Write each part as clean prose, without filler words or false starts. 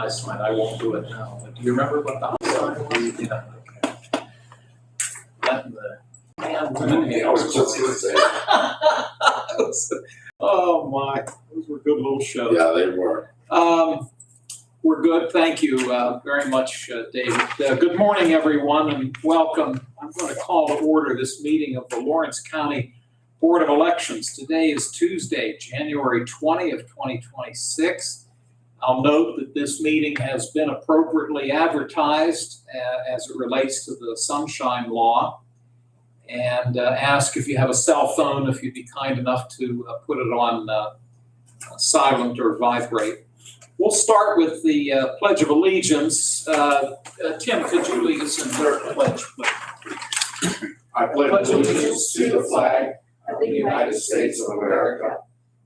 high sign. I won't do it now, but do you remember what the high sign was? Yeah, okay. Letting the hand women I was just gonna say. Oh my, those were good little shows. Yeah, they were. We're good, thank you very much, David. Good morning, everyone, and welcome. I'm going to call to order this meeting of the Lawrence County Board of Elections. Today is Tuesday, January 20th, 2026. I'll note that this meeting has been appropriately advertised as it relates to the Sunshine Law, and ask if you have a cell phone, if you'd be kind enough to put it on silent or vibrate. We'll start with the Pledge of Allegiance. Tim, could you lead us in the pledge, please? I pledge allegiance to the flag of the United States of America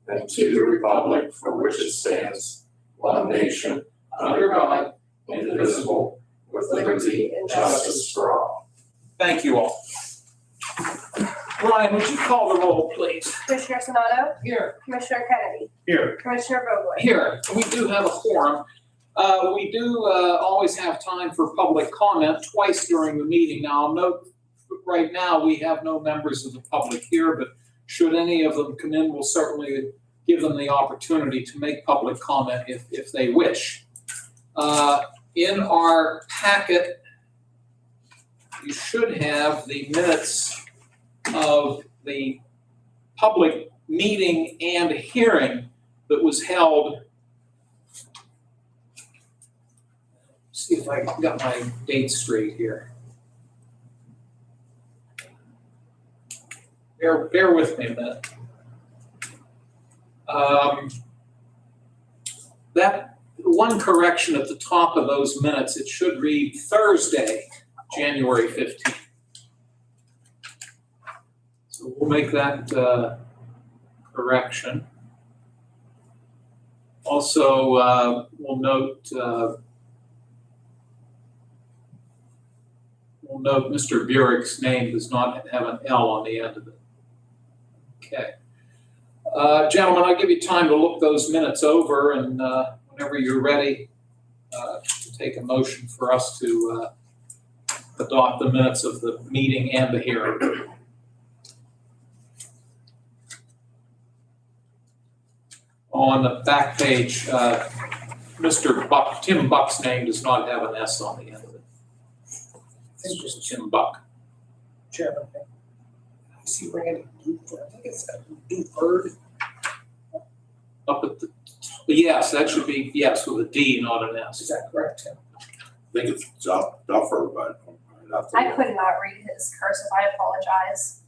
and to the republic for which it stands, one nation, under God, indivisible, with liberty and justice for all. Thank you all. Ryan, would you call the roll, please? Commissioner Sonato? Here. Commissioner Kennedy? Here. Commissioner Vogler? Here. We do have a quorum. We do always have time for public comment twice during the meeting. Now, I'll note right now we have no members of the public here, but should any of them come in, we'll certainly give them the opportunity to make public comment if they wish. In our packet, you should have the minutes of the public meeting and hearing that was held. See if I got my dates straight here. Bear with me a minute. That one correction at the top of those minutes, it should read Thursday, January 15th. So we'll make that correction. Also, we'll note Mr. Burek's name does not have an L on the end of it. Okay. Gentlemen, I'll give you time to look those minutes over, and whenever you're ready to take a motion for us to adopt the minutes of the meeting and the hearing. On the back page, Tim Buck's name does not have an S on the end of it. It's just Tim Buck. Chairman, I see Randy Duford. I think it's Duford. Up at the, yes, that should be, yes, with a D, not an S. Is that correct, Tim? I think it's Duffer, but I could not read his cursive. I apologize.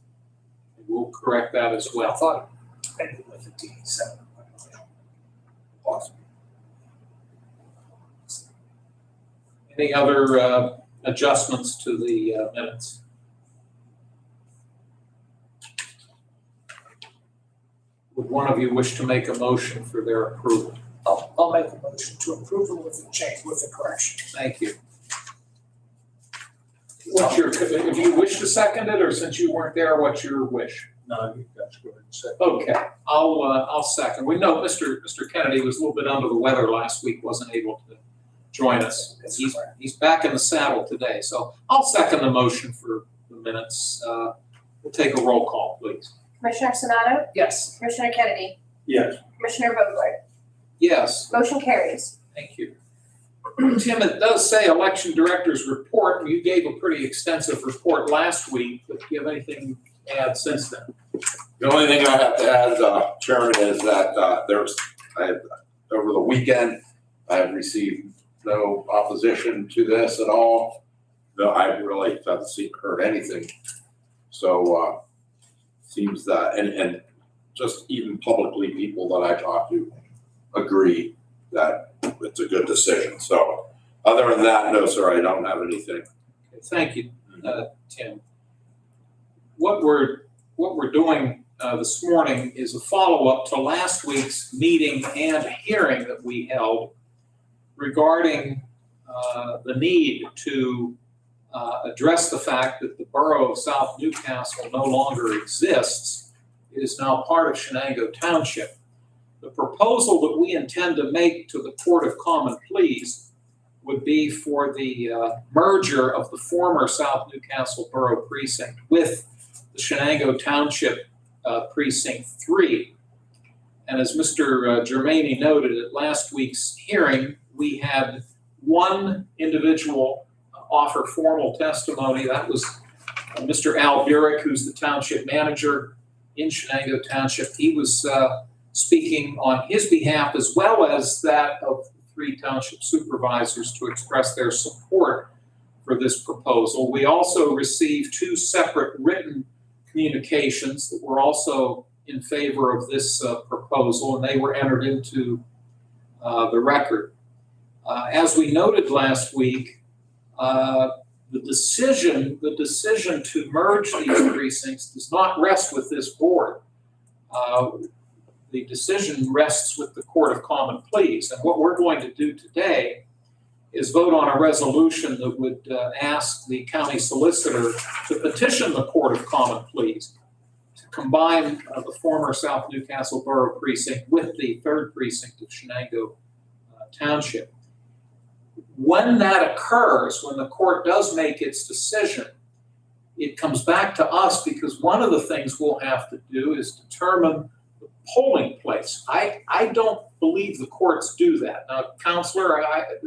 We'll correct that as I well. thought it ended with a D, so. awesome. Any other adjustments to the minutes? Would one of you wish to make a motion for their approval? I'll make a motion to approve it with the change, with the correction. Thank you. What's your, if you wish to second it, or since you weren't there, what's your wish? No, you guys go ahead and say. Okay, I'll second. We know Mr. Kennedy was a little bit under the weather last week, wasn't able to join us. He's back in the saddle today, so I'll second the motion for the minutes. We'll take a roll call, please. Commissioner Sonato? Yes. Commissioner Kennedy? Yes. Commissioner Vogler? Yes, Motion carries. thank you. Tim, it does say election director's report, and you gave a pretty extensive report last week, but do you have anything to add since then? The only thing I have to add, Chairman, is that over the weekend, I have received no opposition to this at all. No, I really haven't heard anything. So seems that, and just even publicly, people that I talk to agree that it's a good decision. So other than that, no, sir, I don't have anything. Okay, thank you, Tim. What we're doing this morning is a follow-up to last week's meeting and hearing that we held regarding the need to address the fact that the borough of South Newcastle no longer exists. It is now part of Shenango Township. The proposal that we intend to make to the Court of Common Pleas would be for the merger of the former South Newcastle Borough Precinct with the Shenango Township Precinct 3. And as Mr. Germaini noted at last week's hearing, we had one individual offer formal testimony. That was Mr. Al Burek, who's the township manager in Shenango Township. He was speaking on his behalf as well as that of the 3 township supervisors to express their support for this proposal. We also received 2 separate written communications that were also in favor of this proposal, and they were entered into the record. As we noted last week, the decision to merge these precincts does not rest with this board. The decision rests with the Court of Common Pleas. And what we're going to do today is vote on a resolution that would ask the county solicitor to petition the Court of Common Pleas to combine the former South Newcastle Borough Precinct with the 3rd Precinct of Shenango Township. When that occurs, when the court does make its decision, it comes back to us because one of the things we'll have to do is determine the polling place. I don't believe the courts do that. Now, Counselor,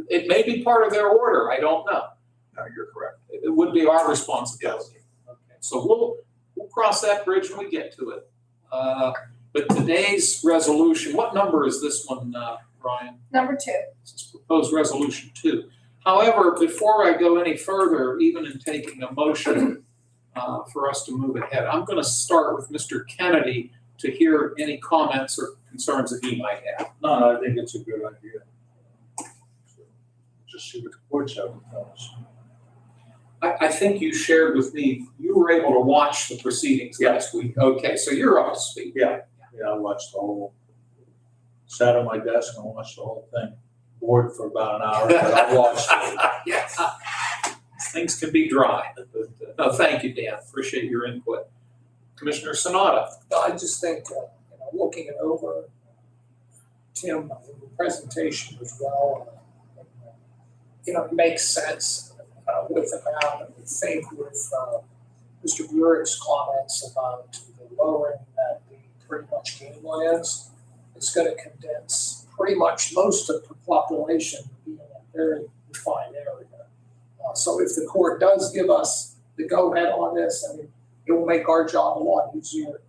it may be part of their order. I don't know. No, you're correct. It would be our responsibility. Okay, so we'll cross that bridge when we get to it. But today's resolution, what number is this one, Brian? Number 2. This is proposed resolution 2. However, before I go any further, even in taking a motion for us to move ahead, I'm going to start with Mr. Kennedy to hear any comments or concerns that he might have. No, I think it's a good idea. Just see what the courts have to tell us. I think you shared with me, you were able to watch the proceedings last week. Okay, so you're up to speed. Yeah, I watched the whole, sat on my desk and watched the whole thing. Bored for about an hour, but I watched it. Yes. Things can be dry. No, thank you, Dan. Appreciate your input. Commissioner Sanada. I just think, looking it over, Tim, the presentation was well, it makes sense with the map. And we think with Mr. Burek's comments about the lowering that the pretty much game lands, it's going to condense pretty much most of the population being a very refined area. So if the court does give us the go-ahead on this, I mean, it will make our job a lot easier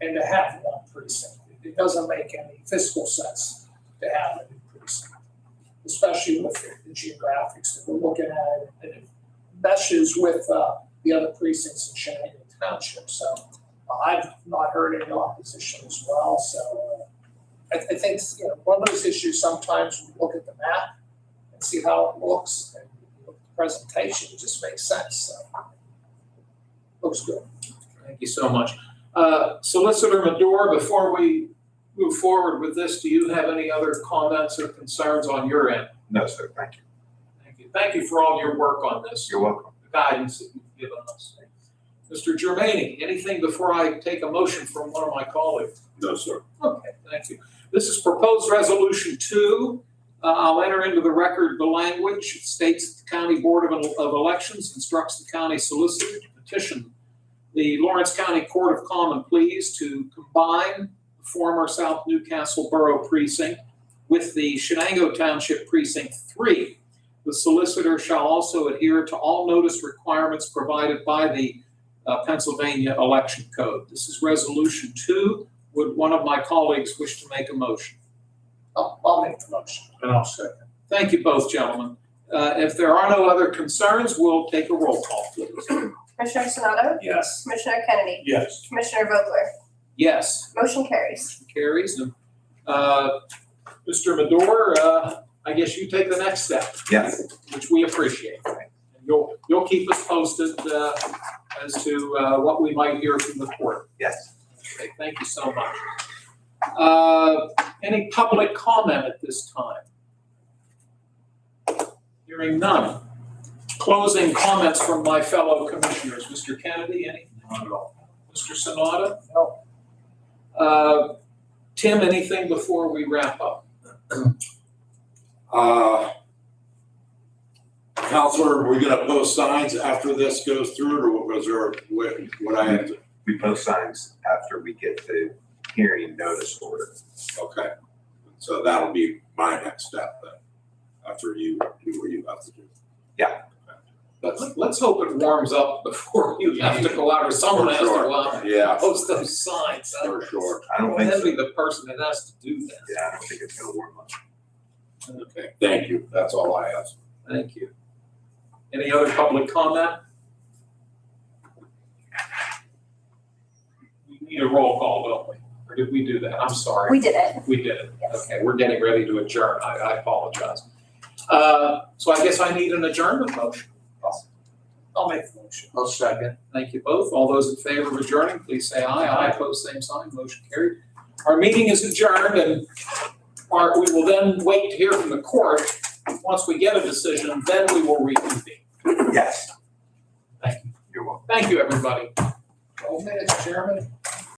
and to have one precinct. It doesn't make any fiscal sense to have a new precinct, especially with the geographics that we're looking at, and it meshes with the other precincts in Shenango Township. So I've not heard any opposition as well. So I think one of those issues sometimes we look at the map and see how it looks, and look at the presentation, it just makes sense. So looks good. Thank you so much. Solicitor Madore, before we move forward with this, do you have any other comments or concerns on your end? No, sir, thank you. Thank you. Thank you for all your work on this. You're welcome. The guidance that you've given us. Mr. Germaini, anything before I take a motion from one of my colleagues? No, sir. Okay, thank you. This is proposed resolution 2. I'll enter into the record the language. It states that the County Board of Elections instructs the county solicitor to petition the Lawrence County Court of Common Pleas to combine the former South Newcastle Borough Precinct with the Shenango Township Precinct 3. The solicitor shall also adhere to all notice requirements provided by the Pennsylvania Election Code. This is resolution 2. Would one of my colleagues wish to make a motion? I'll make the motion. And I'll second. Thank you both, gentlemen. If there are no other concerns, we'll take a roll call, please. Commissioner Sonato? Yes. Commissioner Kennedy? Yes. Commissioner Vogler? Yes, Motion carries. carries. And Mr. Madore, I guess you take the next step, Yes. which we appreciate. And you'll keep us posted as to what we might hear from the court. Yes. Okay, thank you so much. Any public comment at this time? Hearing none. Closing comments from my fellow commissioners. Mr. Kennedy, anything? Not at all. Mr. Sanada? No. Tim, anything before we wrap up? Counselor, are we gonna post signs after this goes through, or was there, what I have to? We post signs after we get the hearing notice order. Okay, so that'll be my next step then, after you do what you have to do. Yeah. Let's hope it warms up before you have to go out, or someone has to go out and Yeah, post those signs. for sure. I don't think so. Envy the person that has to do that. Yeah, I don't think it's gonna warm up. Okay, thank you, that's all I have. Thank you. Any other public comment? We need a roll call, don't we? Or did we do that? I'm sorry. We did it. We did it. Yes. Okay, we're getting ready to adjourn. I apologize. So I guess I need an adjournment motion. I'll make the motion. I'll second. Thank you both. All those in favor of adjourning, please say aye. Aye, opposed, same sign. Motion carried. Our meeting is adjourned, and we will then wait to hear from the court. Once we get a decision, then we will reconvene. Yes. Thank you. You're welcome. Thank you, everybody. 12 minutes, Chairman.